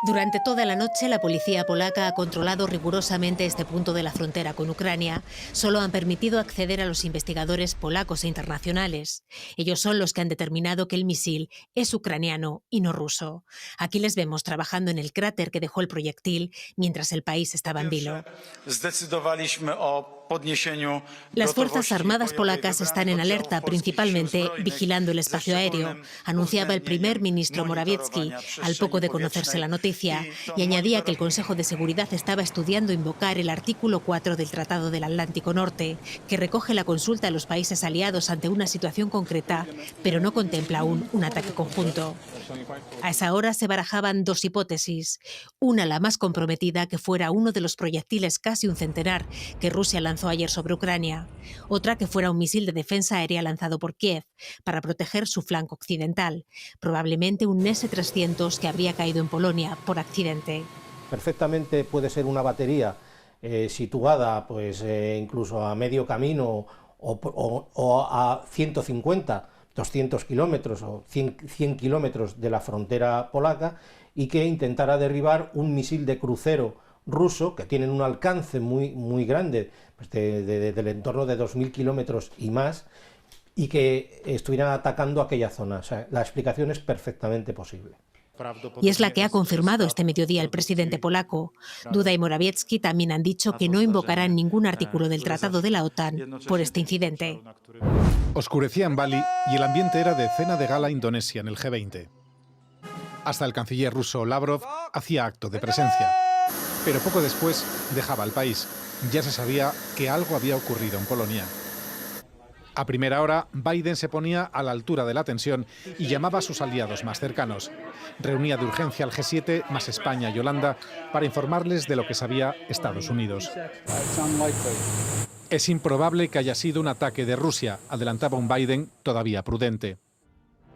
Durante toda la noche, la policía polaca ha controlado rigurosamente este punto de la frontera con Ucrania. Solo han permitido acceder a los investigadores polacos e internacionales. Ellos son los que han determinado que el misil es ucraniano y no ruso. Aquí les vemos trabajando en el cráter que dejó el proyectil mientras el país estaba en vilo. Las Fuerzas Armadas polacas están en alerta, principalmente vigilando el espacio aéreo, anunciaba el primer ministro Morawiecki al poco de conocerse la noticia, y añadía que el Consejo de Seguridad estaba estudiando invocar el artículo 4 del Tratado del Atlántico Norte, que recoge la consulta a los países aliados ante una situación concreta, pero no contempla aún un ataque conjunto. A esa hora se barajaban dos hipótesis, una la más comprometida, que fuera uno de los proyectiles, casi un centenar, que Rusia lanzó ayer sobre Ucrania, otra que fuera un misil de defensa aérea lanzado por Kiev para proteger su flanco occidental, probablemente un S-300 que habría caído en Polonia por accidente. Perfectamente puede ser una batería situada incluso a medio camino o a 150, 200 kilómetros o 100 kilómetros de la frontera polaca, y que intentara derribar un misil de crucero ruso que tienen un alcance muy grande, del entorno de 2.000 kilómetros y más, y que estuvieran atacando aquella zona. O sea, la explicación es perfectamente posible. Y es la que ha confirmado este mediodía el presidente polaco. Duda y Morawiecki también han dicho que no invocarán ningún artículo del Tratado de la OTAN por este incidente. Oscurecía en Bali y el ambiente era de cena de gala indonesia en el G20. Hasta el canciller ruso Lavrov hacía acto de presencia. Pero poco después dejaba el país. Ya se sabía que algo había ocurrido en Polonia. A primera hora, Biden se ponía a la altura de la tensión y llamaba a sus aliados más cercanos. Reunía de urgencia al G7, más España y Holanda, para informarles de lo que sabía Estados Unidos. Es improbable que haya sido un ataque de Rusia, adelantaba un Biden todavía prudente.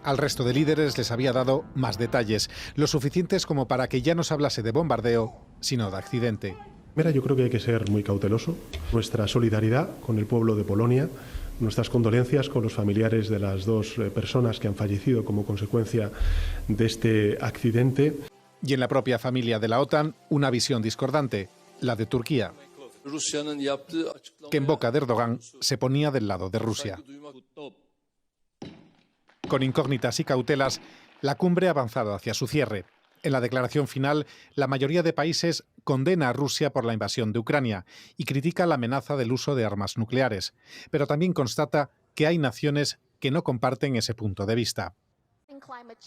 Al resto de líderes les había dado más detalles, lo suficientes como para que ya no se hablase de bombardeo, sino de accidente. Yo creo que hay que ser muy cauteloso. Nuestra solidaridad con el pueblo de Polonia, nuestras condolencias con los familiares de las dos personas que han fallecido como consecuencia de este accidente. Y en la propia familia de la OTAN, una visión discordante, la de Turquía, que en boca de Erdogan se ponía del lado de Rusia. Con incógnitas y cautelas, la cumbre ha avanzado hacia su cierre. En la declaración final, la mayoría de países condena a Rusia por la invasión de Ucrania y critica la amenaza del uso de armas nucleares, pero también constata que hay naciones que no comparten ese punto de vista.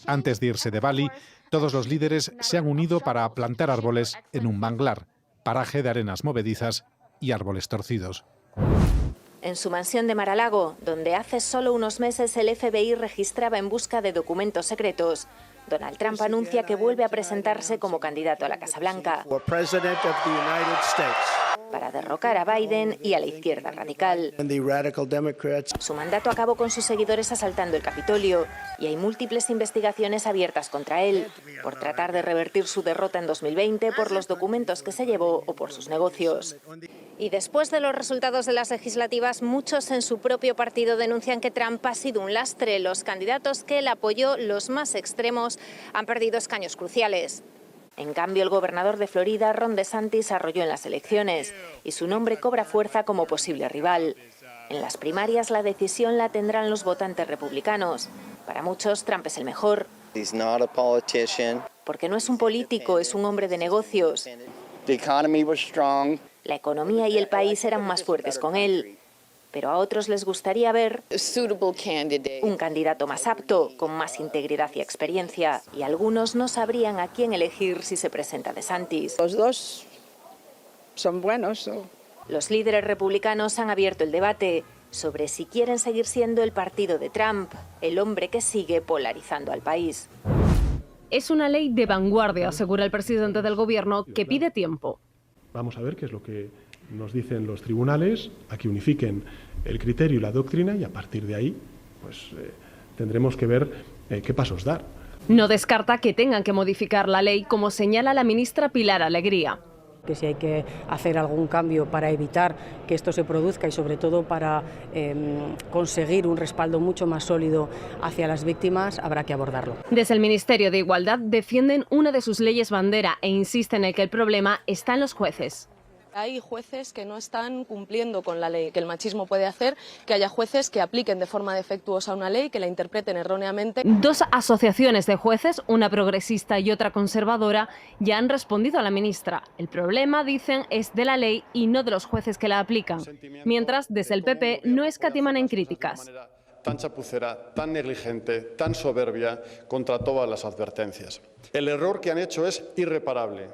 Antes de irse de Bali, todos los líderes se han unido para plantar árboles en un manglar, paraje de arenas movedizas y árboles torcidos. En su mansión de Mar-a-Lago, donde hace solo unos meses el FBI registraba en busca de documentos secretos, Donald Trump anuncia que vuelve a presentarse como candidato a la Casa Blanca para derrocar a Biden y a la izquierda radical. Su mandato acabó con sus seguidores asaltando el Capitolio y hay múltiples investigaciones abiertas contra él por tratar de revertir su derrota en 2020 por los documentos que se llevó o por sus negocios. Y después de los resultados de las legislativas, muchos en su propio partido denuncian que Trump ha sido un lastre. Los candidatos que él apoyó, los más extremos, han perdido escaños cruciales. En cambio, el gobernador de Florida, Ron DeSantis, arrolló en las elecciones y su nombre cobra fuerza como posible rival. En las primarias la decisión la tendrán los votantes republicanos. Para muchos, Trump es el mejor. Porque no es un político, es un hombre de negocios. La economía y el país eran más fuertes con él. Pero a otros les gustaría ver un candidato más apto, con más integridad y experiencia, y algunos no sabrían a quién elegir si se presenta DeSantis. Los dos son buenos. Los líderes republicanos han abierto el debate sobre si quieren seguir siendo el partido de Trump, el hombre que sigue polarizando al país. Es una ley de vanguardia, asegura el presidente del gobierno, que pide tiempo. Vamos a ver qué es lo que nos dicen los tribunales, a que unifiquen el criterio y la doctrina, y a partir de ahí tendremos que ver qué pasos dar. No descarta que tengan que modificar la ley, como señala la ministra Pilar Alegría. Que si hay que hacer algún cambio para evitar que esto se produzca y sobre todo para conseguir un respaldo mucho más sólido hacia las víctimas, habrá que abordarlo. Desde el Ministerio de Igualdad defienden una de sus leyes bandera e insisten en que el problema está en los jueces. Hay jueces que no están cumpliendo con la ley, que el machismo puede hacer que haya jueces que apliquen de forma defectuosa una ley, que la interpreten erróneamente. Dos asociaciones de jueces, una progresista y otra conservadora, ya han respondido a la ministra. El problema, dicen, es de la ley y no de los jueces que la aplican. Mientras, desde el PP no escatiman en críticas. Tan chapucera, tan negligente, tan soberbia contra todas las advertencias. El error que han hecho es irreparable.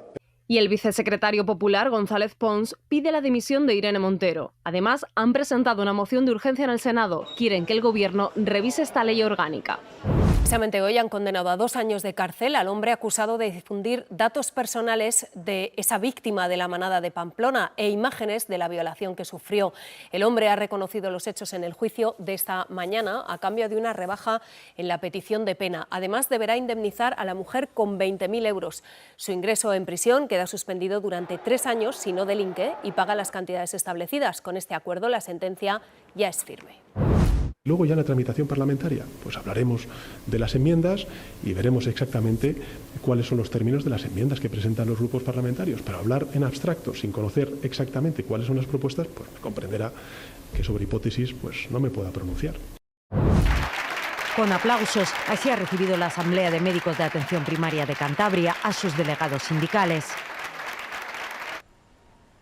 Y el vicesecretario popular, González Pons, pide la dimisión de Irene Montero. Además, han presentado una moción de urgencia en el Senado. Quieren que el Gobierno revise esta ley orgánica. Precisamente hoy han condenado a 2 años de cárcel al hombre acusado de difundir datos personales de esa víctima de la manada de Pamplona e imágenes de la violación que sufrió. El hombre ha reconocido los hechos en el juicio de esta mañana a cambio de una rebaja en la petición de pena. Además, deberá indemnizar a la mujer con 20.000 euros. Su ingreso en prisión queda suspendido durante 3 años si no delinque y paga las cantidades establecidas. Con este acuerdo, la sentencia ya es firme. Luego ya en la tramitación parlamentaria, pues hablaremos de las enmiendas y veremos exactamente cuáles son los términos de las enmiendas que presentan los grupos parlamentarios. Pero hablar en abstracto, sin conocer exactamente cuáles son las propuestas, pues comprenderá que sobre hipótesis pues no me pueda pronunciar. Con aplausos, así ha recibido la Asamblea de Médicos de Atención Primaria de Cantabria a sus delegados sindicales.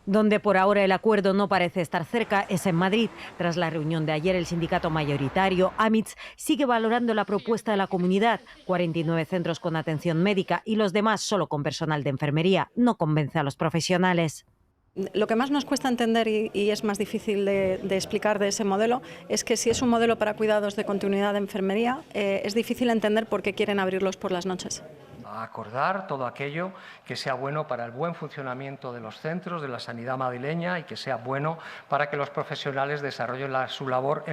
Donde por ahora el acuerdo no parece estar cerca es en Madrid. Tras la reunión de ayer, el sindicato mayoritario, AMITS, sigue valorando la propuesta de la comunidad. 49 centros con atención médica y los demás solo con personal de enfermería. No convence a los profesionales. Lo que más nos cuesta entender y es más difícil de explicar de ese modelo es que si es un modelo para cuidados de continuidad de enfermería, es difícil entender por qué quieren abrirlos por las noches. A acordar todo aquello que sea bueno para el buen funcionamiento de los centros, de la sanidad madrileña y que sea bueno para que los profesionales desarrollen su labor.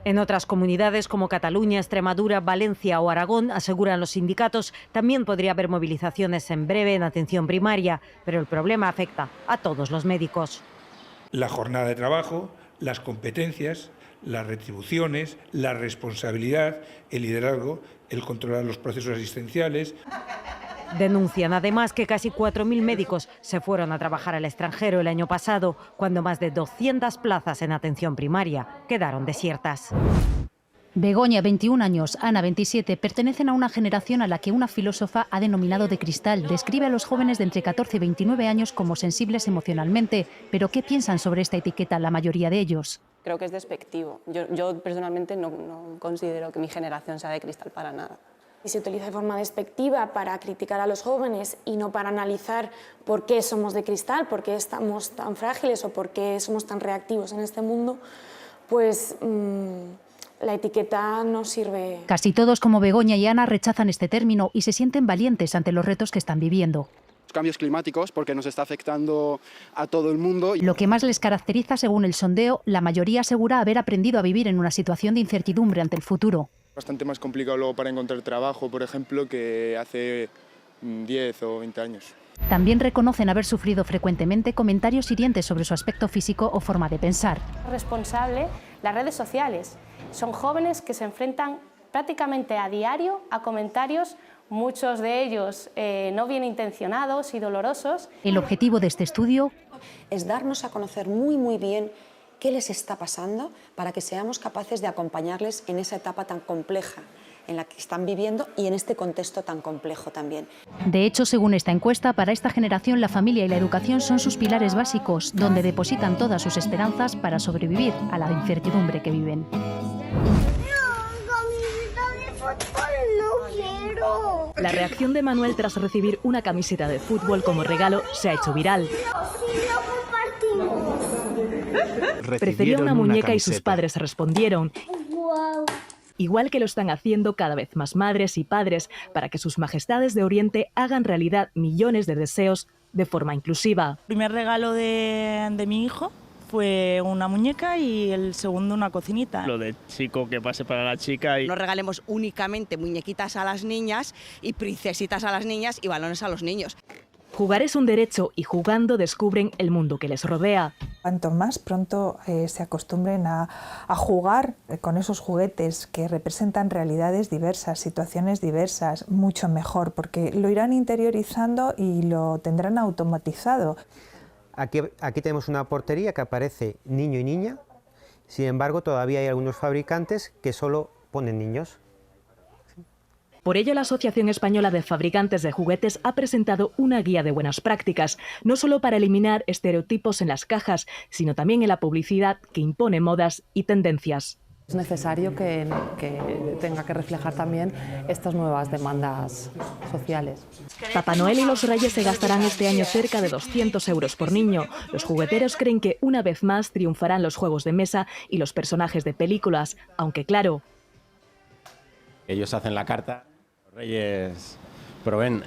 En otras comunidades como Cataluña, Extremadura, Valencia o Aragón, aseguran los sindicatos, también podría haber movilizaciones en breve en atención primaria, pero el problema afecta a todos los médicos. La jornada de trabajo, las competencias, las retribuciones, la responsabilidad, el liderazgo, el controlar los procesos asistenciales. Denuncian además que casi 4.000 médicos se fueron a trabajar al extranjero el año pasado, cuando más de 200 plazas en atención primaria quedaron desiertas. Begoña, 21 años, Ana, 27, pertenecen a una generación a la que una filósofa ha denominado de cristal. Describe a los jóvenes de entre 14 y 29 años como sensibles emocionalmente. ¿Pero qué piensan sobre esta etiqueta la mayoría de ellos? Creo que es despectivo. Yo personalmente no considero que mi generación sea de cristal para nada. Y se utiliza de forma despectiva para criticar a los jóvenes y no para analizar por qué somos de cristal, por qué estamos tan frágiles o por qué somos tan reactivos en este mundo, pues la etiqueta no sirve. Casi todos, como Begoña y Ana, rechazan este término y se sienten valientes ante los retos que están viviendo. Cambios climáticos, porque nos está afectando a todo el mundo. Lo que más les caracteriza, según el sondeo, la mayoría asegura haber aprendido a vivir en una situación de incertidumbre ante el futuro. Bastante más complicado luego para encontrar trabajo, por ejemplo, que hace 10 o 20 años. También reconocen haber sufrido frecuentemente comentarios hirientes sobre su aspecto físico o forma de pensar. Responsable, las redes sociales. Son jóvenes que se enfrentan prácticamente a diario a comentarios, muchos de ellos no bien intencionados y dolorosos. El objetivo de este estudio es darnos a conocer muy bien qué les está pasando para que seamos capaces de acompañarles en esa etapa tan compleja en la que están viviendo y en este contexto tan complejo también. De hecho, según esta encuesta, para esta generación la familia y la educación son sus pilares básicos, donde depositan todas sus esperanzas para sobrevivir a la incertidumbre que viven. La reacción de Manuel tras recibir una camiseta de fútbol como regalo se ha hecho viral. Prefería una muñeca y sus padres respondieron. Igual que lo están haciendo cada vez más madres y padres para que sus majestades de Oriente hagan realidad millones de deseos de forma inclusiva. El primer regalo de mi hijo fue una muñeca y el segundo una cocinita. Lo de chico que pase para la chica. No regalemos únicamente muñequitas a las niñas y princesitas a las niñas y balones a los niños. Jugar es un derecho y jugando descubren el mundo que les rodea. Cuanto más pronto se acostumbren a jugar con esos juguetes que representan realidades diversas, situaciones diversas, mucho mejor, porque lo irán interiorizando y lo tendrán automatizado. Aquí tenemos una portería que aparece niño y niña, sin embargo todavía hay algunos fabricantes que solo ponen niños. Por ello, la Asociación Española de Fabricantes de Juguetes ha presentado una guía de buenas prácticas, no solo para eliminar estereotipos en las cajas, sino también en la publicidad que impone modas y tendencias. Es necesario que tenga que reflejar también estas nuevas demandas sociales. Papá Noel y los Reyes se gastarán este año cerca de 200 euros por niño. Los jugueteros creen que una vez más triunfarán los juegos de mesa y los personajes de películas, aunque claro... Ellos hacen la carta, los Reyes proveen.